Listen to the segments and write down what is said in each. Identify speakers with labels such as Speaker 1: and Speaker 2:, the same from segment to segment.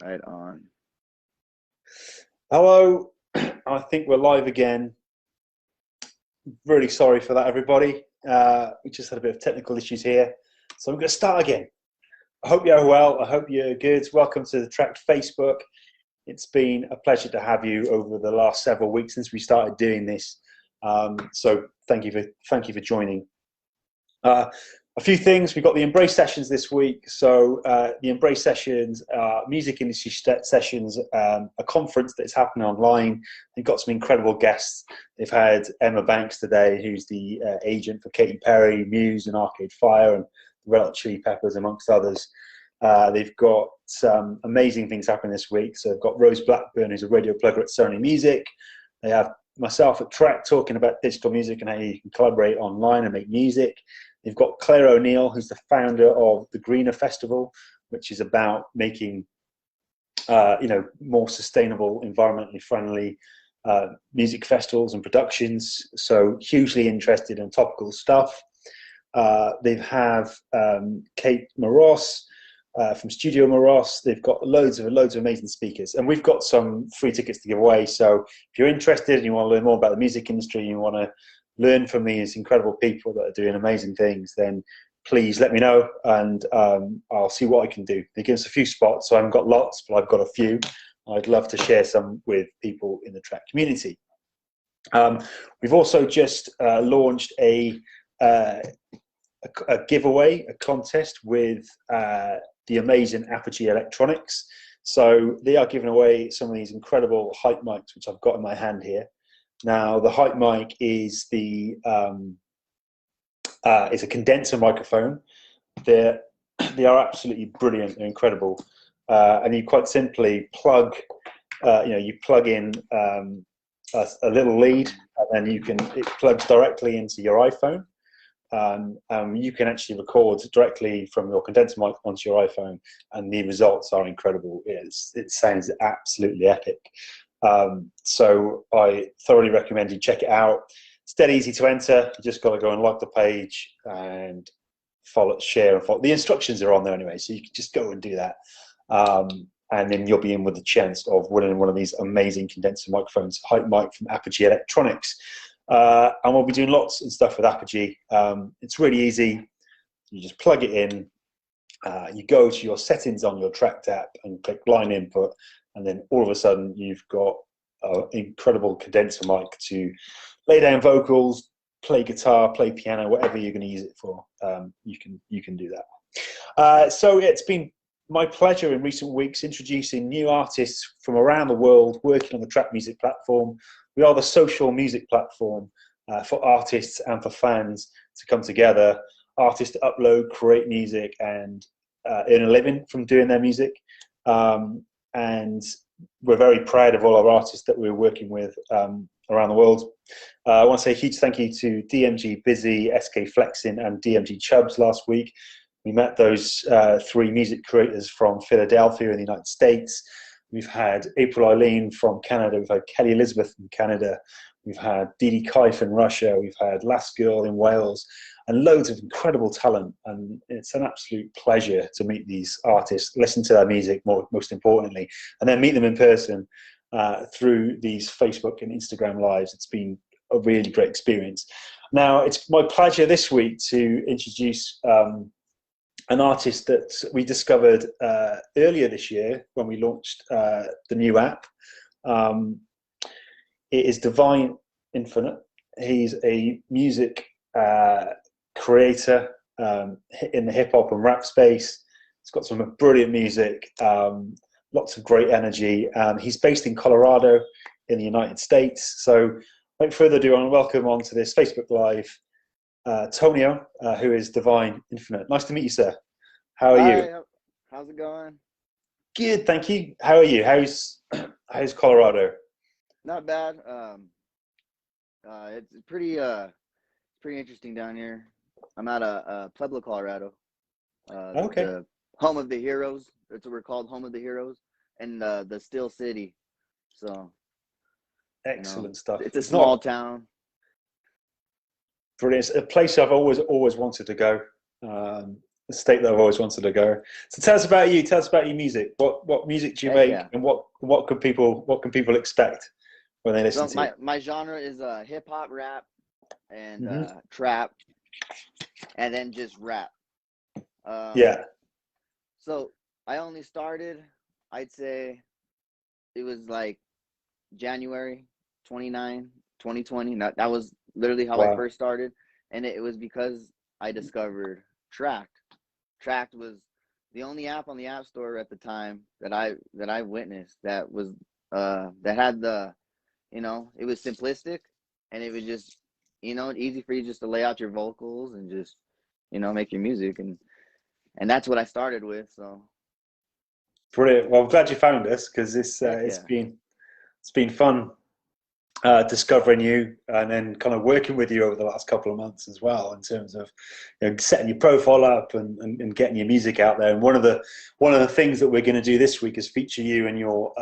Speaker 1: Right on.
Speaker 2: Hello, I think we're live again. Really sorry for that, everybody. We just had a bit of technical issues here. So I'm going to start again. I hope you're well. I hope you're good. Welcome to the Tracked Facebook. It's been a pleasure to have you over the last several weeks since we started doing this. So thank you for joining. A few things. We've got the Embrace sessions this week. So the Embrace sessions are music industry sessions, a conference that's happening online. They've got some incredible guests. They've had Emma Banks today, who's the agent for Katy Perry, Muse and Arcade Fire, and the Red Hot Chili Peppers, amongst others. They've got some amazing things happening this week. So they've got Rose Blackburn, who's a radio plugger at Sony Music. They have myself at Track talking about digital music and how you can collaborate online and make music. They've got Claire O'Neill, who's the founder of the Greener Festival, which is about making, more sustainable, environmentally friendly music festivals and productions. So hugely interested in topical stuff. They have Kate Moros from Studio Moros. They've got loads of amazing speakers, and we've got some free tickets to give away. So if you're interested and you want to learn more about the music industry, you want to learn from these incredible people that are doing amazing things, then please let me know, and I'll see what I can do. They give us a few spots, so I haven't got lots, but I've got a few. I'd love to share some with people in the track community. We've also just launched a giveaway, a contest with the amazing Apogee Electronics. So they are giving away some of these incredible hype mics, which I've got in my hand here. Now, the hype mic is it's a condenser microphone. They are absolutely brilliant. They're incredible, and you quite simply plug, you plug in a little lead, and then it plugs directly into your iPhone. You can actually record directly from your condenser mic onto your iPhone, and the results are incredible. It sounds absolutely epic. So I thoroughly recommend you check it out. It's dead easy to enter. You just got to go and like the page and share and follow. The instructions are on there anyway, so you can just go and do that. And then you'll be in with the chance of winning one of these amazing condenser microphones, hype mic from Apogee Electronics. And we'll be doing lots of stuff with Apogee. It's really easy. You just plug it in. You go to your settings on your Tracked app and click line input. And then all of a sudden, you've got an incredible condenser mic to lay down vocals, play guitar, play piano, whatever you're going to use it for. You can do that. So it's been my pleasure in recent weeks introducing new artists from around the world working on the Track Music platform. We are the social music platform for artists and for fans to come together. Artists to upload, create music, and earn a living from doing their music. And we're very proud of all our artists that we're working with around the world. I want to say a huge thank you to DMG Busy, SK Flexin, and DMG Chubbs last week. We met those three music creators from Philadelphia in the United States. We've had April Eileen from Canada. We've had Kelly Elizabeth from Canada. We've had Didi Kaif in Russia. We've had Last Girl in Wales. And loads of incredible talent, and it's an absolute pleasure to meet these artists, listen to their music most importantly, and then meet them in person through these Facebook and Instagram lives. It's been a really great experience. Now, it's my pleasure this week to introduce an artist that we discovered earlier this year when we launched the new app. It is DiVine Infinite. He's a music creator in the hip hop and rap space. He's got some brilliant music, lots of great energy. He's based in Colorado in the United States. So without further ado, I'll welcome onto this Facebook Live Tonio, who is DiVine Infinite. Nice to meet you, sir. How are you?
Speaker 1: How's it going?
Speaker 2: Good, thank you. How are you? How's Colorado?
Speaker 1: Not bad. It's pretty interesting down here. I'm out of Pueblo, Colorado.
Speaker 2: Okay.
Speaker 1: The home of the heroes. That's what we're called, home of the heroes, and the Steel City. So
Speaker 2: excellent stuff.
Speaker 1: It's a small town.
Speaker 2: Brilliant. It's a place I've always wanted to go. a state that I've always wanted to go. So tell us about you. Tell us about your music. What music do you
Speaker 1: Heck
Speaker 2: make,
Speaker 1: yeah.
Speaker 2: and what can people expect when they listen
Speaker 1: So
Speaker 2: to you?
Speaker 1: my genre is hip hop, rap, and
Speaker 2: Hmm.
Speaker 1: trap, and then just rap. Um,
Speaker 2: Yeah.
Speaker 1: so I only started, I'd say it was like January 29, 2020. That was literally how I
Speaker 2: Wow.
Speaker 1: first started, and it was because I discovered Tracked. Tracked was the only app on the App Store at the time that I witnessed that was that had the, it was simplistic, and it was just, easy for you just to lay out your vocals and just, make your music, and that's what I started with. So
Speaker 2: Brilliant. Well, I'm glad you found us because
Speaker 1: heck
Speaker 2: it's
Speaker 1: yeah,
Speaker 2: been fun discovering you and then kind of working with you over the last couple of months as well in terms of setting your profile up and getting your music out there. And one of the things that we're going to do this week is feature you and your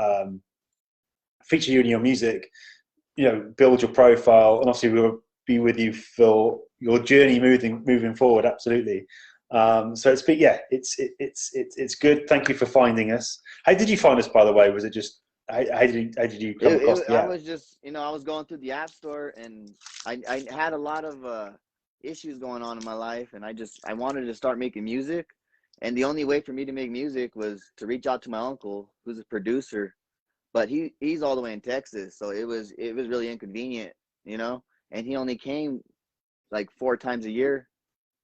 Speaker 2: music. Build your profile, and obviously we'll be with you for your journey moving forward. Absolutely. So it's good. Thank you for finding us. How did you find us, by the way? Was it just how did you come across the
Speaker 1: I
Speaker 2: app?
Speaker 1: was just, I was going through the App Store, and I had a lot of issues going on in my life, and I wanted to start making music, and the only way for me to make music was to reach out to my uncle, who's a producer, but he's all the way in Texas, so it was really inconvenient, and he only came like 4 times a year,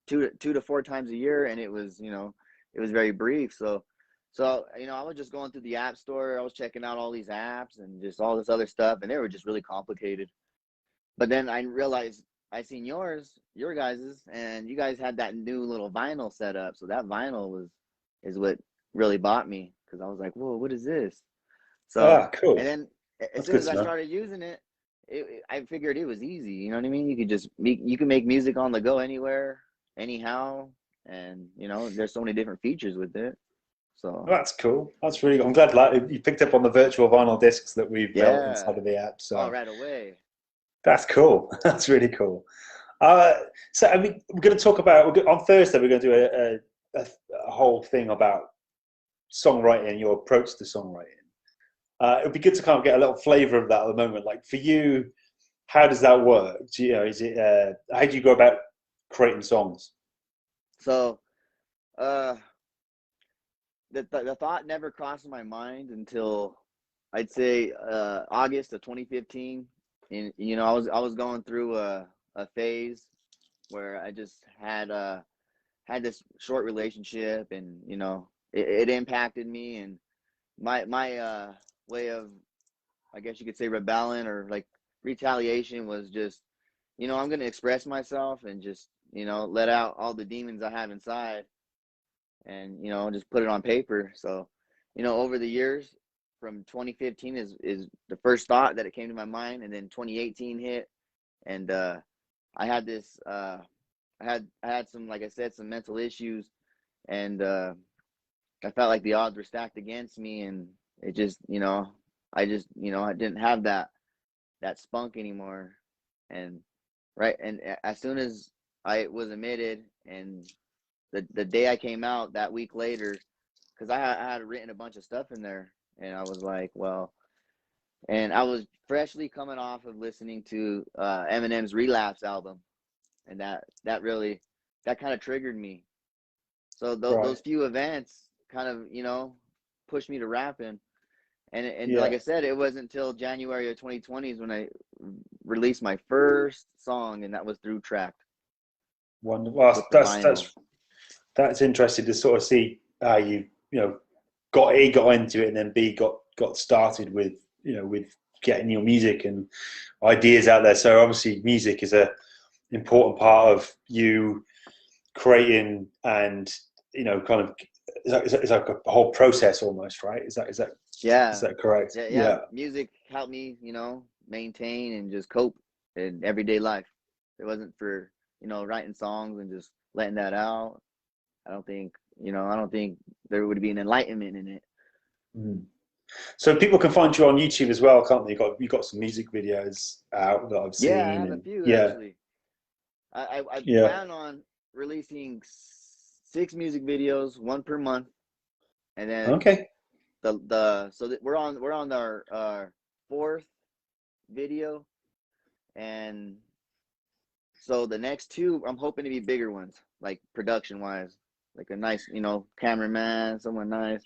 Speaker 1: two to 4 times a year, and it was very brief. So I was just going through the App Store, I was checking out all these apps and just all this other stuff, and they were just really complicated. But then I realized I seen your guys's, and you guys had that new little vinyl set up, so that vinyl is what really bought me, because I was like, whoa, what is this? So, and
Speaker 2: Cool.
Speaker 1: then as
Speaker 2: That's
Speaker 1: soon
Speaker 2: good
Speaker 1: as
Speaker 2: to
Speaker 1: I
Speaker 2: know.
Speaker 1: started using it, I figured it was easy. You know what I mean? You can make music on the go anywhere, anyhow, and there's so many different features with it. So
Speaker 2: That's cool. That's really good. I'm glad like you picked up on the virtual vinyl discs that we've built
Speaker 1: yeah,
Speaker 2: inside of the app.
Speaker 1: oh,
Speaker 2: So
Speaker 1: right away.
Speaker 2: that's cool. That's really cool. So I mean, we're going to talk about on Thursday. We're going to do a whole thing about songwriting and your approach to songwriting. It would be good to kind of get a little flavour of that at the moment. Like for you, how does that work? Is it how do you go about creating songs?
Speaker 1: So, uh, the thought never crossed my mind until I'd say August of 2015. And I was going through a phase where I just had this short relationship, and it impacted me, and my way of, I guess you could say, rebelling or like retaliation was just, I'm going to express myself and just, let out all the demons I have inside, and just put it on paper. So over the years, from 2015 is the first thought that it came to my mind, and then 2018 hit, and I had this I had some, like I said, some mental issues, and I felt like the odds were stacked against me, and it just, I didn't have that spunk anymore. And right, and as soon as I was admitted, and the day I came out, that week later, because I had written a bunch of stuff in there, and I was like, well, and I was freshly coming off of listening to Eminem's Relapse album, and that really, that kind of triggered me. So
Speaker 2: Right.
Speaker 1: those few events kind of, pushed me to rapping. And like
Speaker 2: Yeah.
Speaker 1: I said, it wasn't until January of 2020s when I released my first song, and that was through Tracked
Speaker 2: Wonderful. Well,
Speaker 1: with the vinyl.
Speaker 2: that's interesting to sort of see how you got into it, and then B got started with with getting your music and ideas out there. So obviously, music is a important part of you creating, and kind of it's like a whole process almost, right? Is
Speaker 1: Yeah,
Speaker 2: that correct?
Speaker 1: yeah.
Speaker 2: Yeah.
Speaker 1: Music helped me, maintain and just cope in everyday life. If it wasn't for, writing songs and just letting that out, I don't think there would be an enlightenment in it.
Speaker 2: Mm. So people can find you on YouTube as well, can't they? You got some music videos out that I've
Speaker 1: Yeah, I
Speaker 2: seen,
Speaker 1: have a
Speaker 2: and
Speaker 1: few
Speaker 2: yeah,
Speaker 1: actually. I
Speaker 2: yeah,
Speaker 1: plan on releasing 6 music videos, one per month, and then
Speaker 2: Okay.
Speaker 1: we're on our 4th video, and so the next 2 I'm hoping to be bigger ones, like production wise, like a nice, cameraman, someone nice.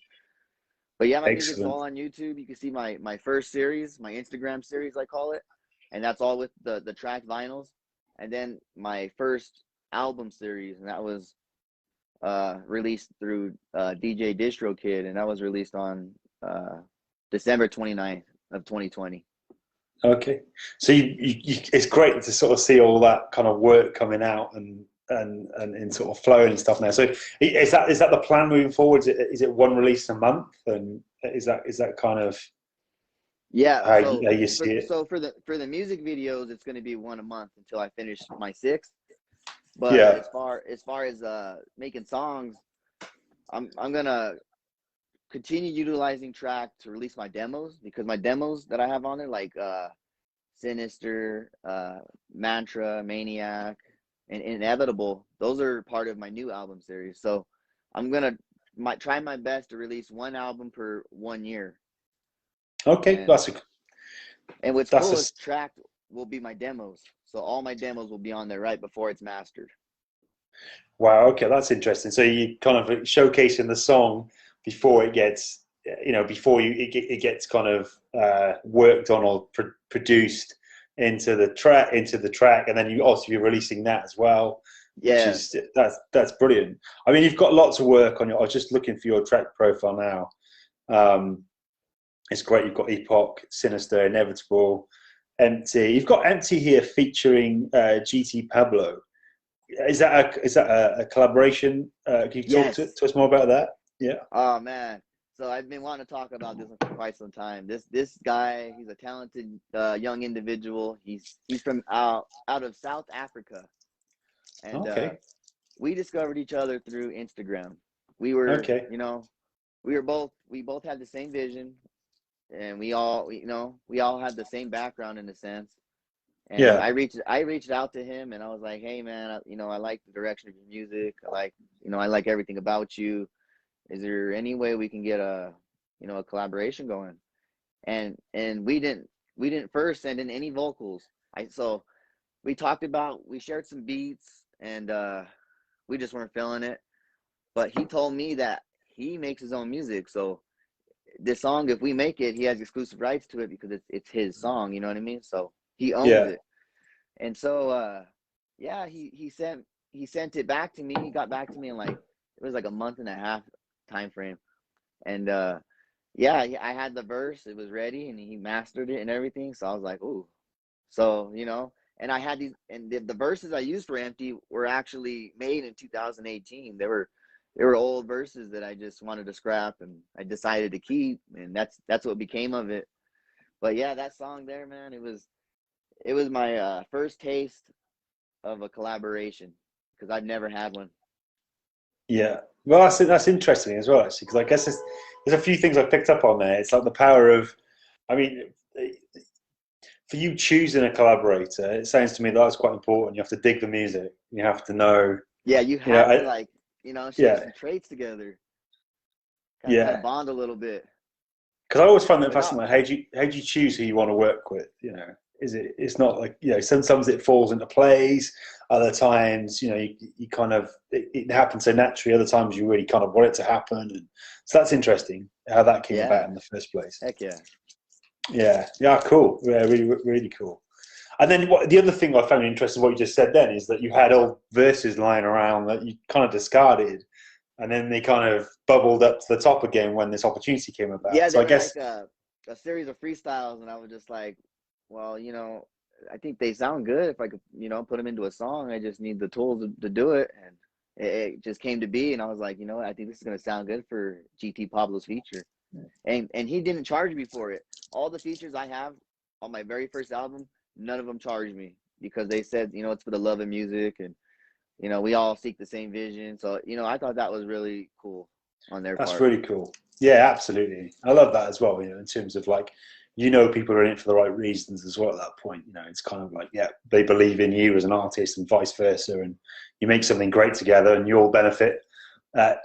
Speaker 1: But yeah, my music's
Speaker 2: Excellent.
Speaker 1: all on YouTube. You can see my first series, my Instagram series, I call it, and that's all with the track vinyls. And then my first album series, and that was released through DJ DistroKid, and that was released on December 29th of 2020.
Speaker 2: Okay, so it's great to sort of see all that kind of work coming out and in sort of flow and stuff now. So is that the plan moving forward? Is it one release a month, and is that kind of
Speaker 1: Yeah,
Speaker 2: how
Speaker 1: so
Speaker 2: you see it?
Speaker 1: for the music videos, it's going to be one a month until I finish my 6th. But
Speaker 2: Yeah.
Speaker 1: as making songs, I'm gonna continue utilizing Track to release my demos, because my demos that I have on there, like Sinister, Mantra, Maniac, and Inevitable, those are part of my new album series. So I'm gonna try my best to release one album per 1 year.
Speaker 2: Okay,
Speaker 1: And what's cool is Track will be my demos, so all my demos will be on there right before it's mastered.
Speaker 2: Wow. Okay, that's interesting. So you kind of showcasing the song before it gets, it gets kind of worked on or produced into the track, and then you also be releasing that as well.
Speaker 1: Yeah,
Speaker 2: which is that's brilliant. I mean, you've got lots of work on your. I was just looking for your track profile now. It's great. You've got Epoch, Sinister, Inevitable, Empty. You've got Empty here featuring GT Pablo. Is that a collaboration? Can you talk to us more about that? Yeah.
Speaker 1: Oh man, so I've been wanting to talk about this one for quite some time. This guy, he's a talented young individual. He's from out of South Africa, and
Speaker 2: Okay.
Speaker 1: we discovered each other through Instagram. We were,
Speaker 2: Okay.
Speaker 1: we both had the same vision, and we all had the same background in a sense. And
Speaker 2: Yeah.
Speaker 1: I reached out to him, and I was like, hey man, I like the direction of your music. I like everything about you. Is there any way we can get a collaboration going? And we didn't first send in any vocals. So we shared some beats, and we just weren't feeling it. But he told me that he makes his own music. So this song, if we make it, he has exclusive rights to it because it's his song, you know what I mean? So he owns it. And so he sent it back to me. He got back to me in it was like a month and a half time frame. And I had the verse, it was ready, and he mastered it and everything. So I was like, ooh. So, and I had these, and the verses I used for Empty were actually made in 2018. They were old verses that I just wanted to scrap, and I decided to keep, and that's what became of it. But yeah, that song there, man, it was my first taste of a collaboration, because I've never had one.
Speaker 2: Yeah. Well, that's interesting as well, actually, because I guess there's a few things I picked up on there. It's like the power of, I mean, for you choosing a collaborator, it sounds to me that's quite important. You have to dig the music. You have to know.
Speaker 1: Yeah, you have to share some traits together. Kind of bond a little bit.
Speaker 2: Because I always find that fascinating. How do you choose who you want to work with? It's not like, sometimes it falls into place. Other times, you kind of, it happens so naturally. Other times you really kind of want it to happen. And so that's interesting how that came about in the first place.
Speaker 1: Heck yeah.
Speaker 2: Yeah, cool. Yeah, really, really cool. And then the other thing I found interesting, what you just said then, is that you had old verses lying around that you kind of discarded, and then they kind of bubbled up to the top again when this opportunity came about.
Speaker 1: Yeah,
Speaker 2: so I guess
Speaker 1: like a series of freestyles, and I was just like, well, I think they sound good if I could, put them into a song. I just need the tools to do it, and it just came to be. And I was like, I think this is gonna sound good for GT Pablo's feature. And he didn't charge me for it. All the features I have on my very first album, none of them charged me, because they said, it's for the love of music, and we all seek the same vision. So I thought that was really cool on their part.
Speaker 2: That's really cool. Yeah, absolutely. I love that as well. In terms of people are in it for the right reasons as well. At that point, it's kind of like, they believe in you as an artist, and vice versa, and you make something great together, and you all benefit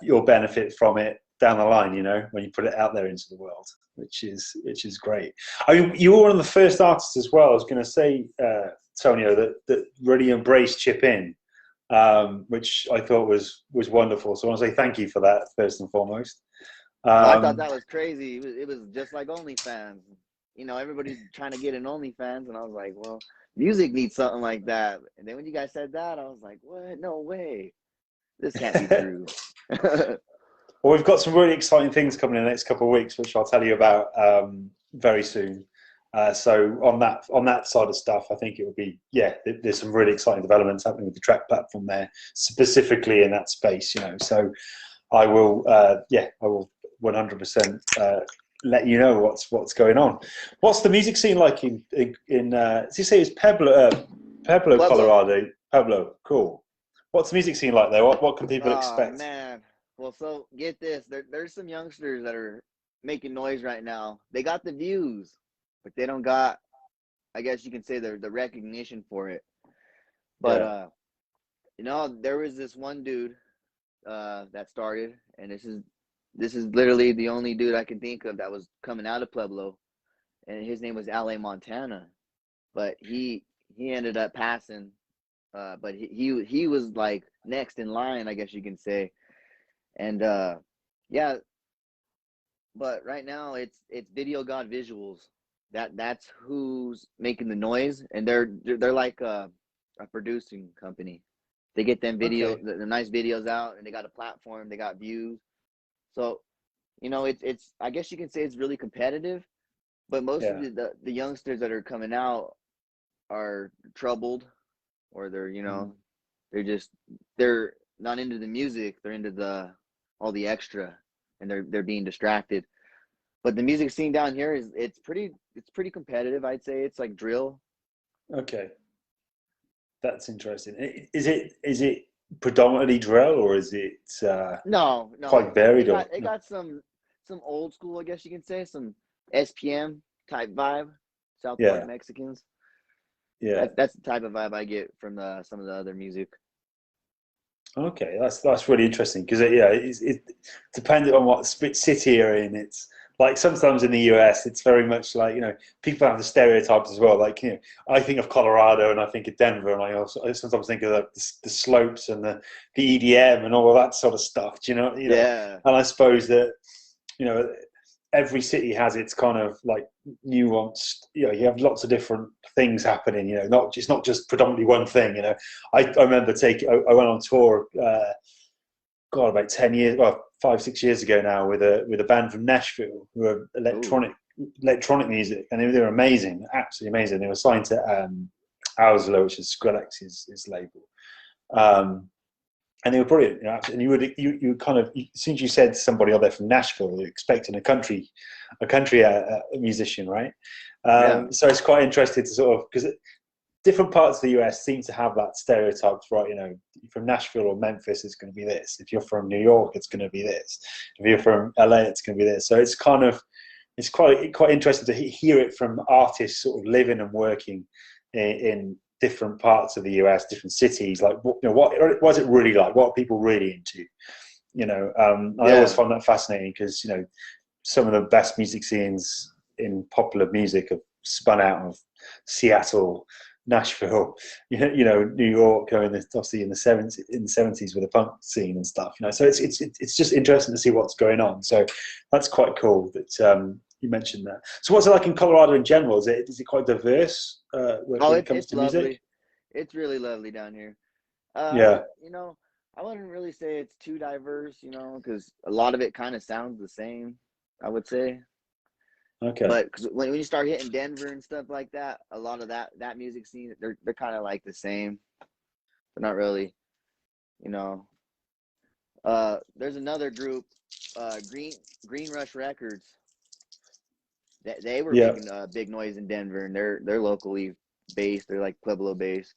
Speaker 2: you'll benefit from it down the line, you know, when you put it out there into the world, which is great. I mean, you were one of the first artists as well. I was going to say, Tonio, that really embraced chip in, which I thought was wonderful. So I want to say thank you for that first and foremost.
Speaker 1: Oh, I thought that was crazy. It was just like OnlyFans. You know, everybody's trying to get an OnlyFans, and I was like, well, music needs something like that. And then when you guys said that, I was like, what? No way. This can't be true.
Speaker 2: Well, we've got some really exciting things coming in the next couple of weeks, which I'll tell you about very soon. So on that side of stuff, I think it will be, there's some really exciting developments happening with the track platform there, specifically in that space, you know. So I will 100% let you know what's going on. What's the music scene like in did you say it's Pueblo, Colorado? Pueblo, cool. What's the music scene like there? What can people expect?
Speaker 1: Oh, man. Well, so get this. There's some youngsters that are making noise right now. They got the views, but they don't got, I guess you can say, the recognition for it. But, you know, there was this one dude that started, and this is literally the only dude I can think of that was coming out of Pueblo, and his name was L.A. Montana. But he ended up passing. But he was like next in line, I guess you can say. And but right now it's Video God Visuals. That's who's making the noise, and they're like a producing company. They get them the nice videos out, and they got a platform, they got views. So, you know, it's I guess you can say it's really competitive, but most of the youngsters that are coming out are troubled, or they're, you know, they're not into the music, they're into all the extra, and they're being distracted. But the music scene down here it's pretty competitive. I'd say it's like drill.
Speaker 2: Okay, that's interesting. Is it predominantly drill, or is it
Speaker 1: No,
Speaker 2: quite varied?
Speaker 1: It got some old school, I guess you can say, some SPM type vibe, South Park Mexicans.
Speaker 2: Yeah,
Speaker 1: that's the type of vibe I get from some of the other music.
Speaker 2: Okay, that's really interesting because it depending on what city you're in. It's like sometimes in the US, it's very much like, you know, people have the stereotypes as well. Like, you know, I think of Colorado and I think of Denver, and I sometimes think of the slopes and the EDM and all of that sort of stuff. Do you know?
Speaker 1: Yeah.
Speaker 2: And I suppose that, you know, every city has its kind of like nuanced, you know, you have lots of different things happening, you know, it's not just predominantly one thing, you know. I remember I went on tour, about 10 years, well, 5-6 years ago now, with a band from Nashville who were electronic music, and they were amazing, absolutely amazing. They were signed to Owsler, which is Skrillex's label. And they were brilliant, you know, and you kind of, as soon as you said somebody out there from Nashville, you're expecting a country musician, right? So it's quite interesting to sort of, because different parts of the US seem to have that stereotype, right? You know, from Nashville or Memphis, it's going to be this. If you're from New York, it's going to be this. If you're from LA, it's going to be this. So it's kind of, it's quite interesting to hear it from artists sort of living and working in different parts of the US, different cities. Like, you know, what is it really like? What are people really into? You know, I always find that fascinating because, you know, some of the best music scenes in popular music have spun out of Seattle, Nashville, you know, New York, obviously in the 70s with the punk scene and stuff. You know, so it's just interesting to see what's going on. So that's quite cool that you mentioned that. So what's it like in Colorado in general? Is it quite diverse when it comes to
Speaker 1: lovely.
Speaker 2: music?
Speaker 1: It's really lovely down here. You know, I wouldn't really say it's too diverse, you know, because a lot of it kind of sounds the same, I would say.
Speaker 2: Okay.
Speaker 1: But cause when you start hitting Denver and stuff like that, a lot of that music scene, they're kind of like the same. They're not really, you know. There's another group, Green Rush Records. They were making big noise in Denver, and they're locally based. They're like Pueblo based.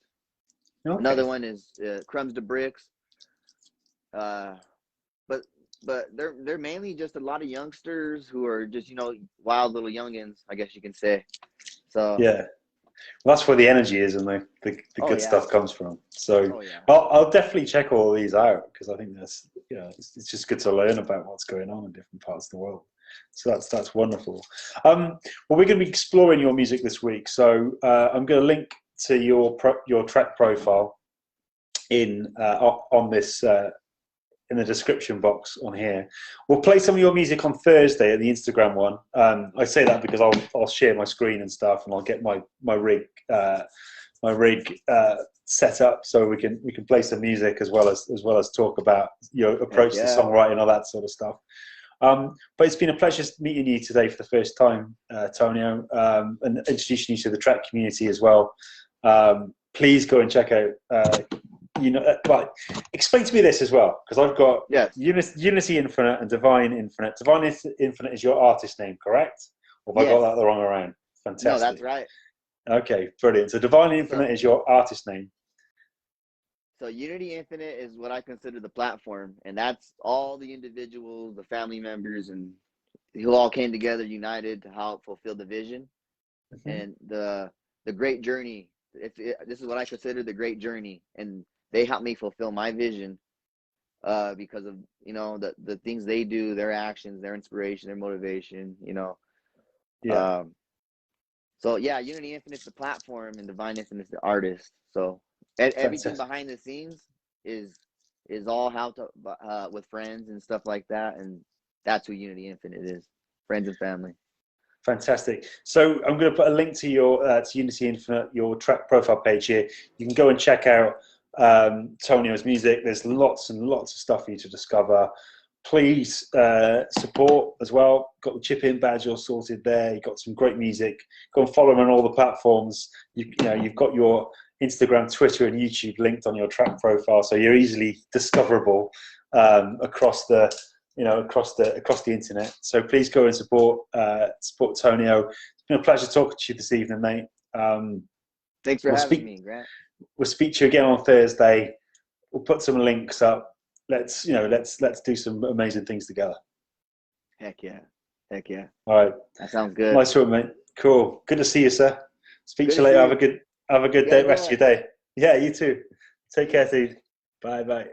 Speaker 1: Okay. Another one is Crumbs to Bricks. But they're mainly just a lot of youngsters who are just, you know, wild little youngins, I guess you can say. So
Speaker 2: Well, that's where the energy is and the good stuff comes from. So I'll definitely check all these out because I think that's it's just good to learn about what's going on in different parts of the world. So that's wonderful. Well, we're going to be exploring your music this week. So I'm going to link to your track profile in on this in the description box on here. We'll play some of your music on Thursday at the Instagram one. I say that because I'll share my screen and stuff, and I'll get my rig set up so we can play some music as well as talk about your approach to songwriting and all that sort of stuff. But it's been a pleasure meeting you today for the first time, Tonio, and introducing you to the track community as well. Please go and check out. But explain to me this as well, because I've got Unity Infinite and DiVine Infinite. DiVine Infinite is your artist name, correct? Or have I got that the wrong around? Fantastic.
Speaker 1: No, that's right.
Speaker 2: Okay, brilliant. So DiVine Infinite is your artist name.
Speaker 1: So Unity Infinite is what I consider the platform, and that's all the individuals, the family members, and who all came together, united to help fulfill the vision and the great journey. This is what I consider the great journey, and they helped me fulfill my vision because of the things they do, their actions, their inspiration, their motivation. So Unity Infinite's the platform, and DiVine Infinite's the artist. So everything behind the scenes is all how to with friends and stuff like that, and that's who Unity Infinite is, friends and family.
Speaker 2: Fantastic. So I'm going to put a link to your to Unity Infinite, your track profile page here. You can go and check out Tonio's music. There's lots and lots of stuff for you to discover. Please support as well. Got the chip in badge all sorted there. You've got some great music. Go and follow him on all the platforms. You've got your Instagram, Twitter, and YouTube linked on your track profile, so you're easily discoverable across the internet. So please go and support Tonio. It's been a pleasure talking to you this evening, mate.
Speaker 1: Thanks for having me, Grant.
Speaker 2: We'll speak to you again on Thursday. We'll put some links up. Let's do some amazing things together.
Speaker 1: Heck yeah.
Speaker 2: All right.
Speaker 1: That sounds good.
Speaker 2: Nice one, mate. Cool. Good to see you, sir. Speak to you later. Have a good day, rest of your day. Yeah, you too. Take care, dude. Bye.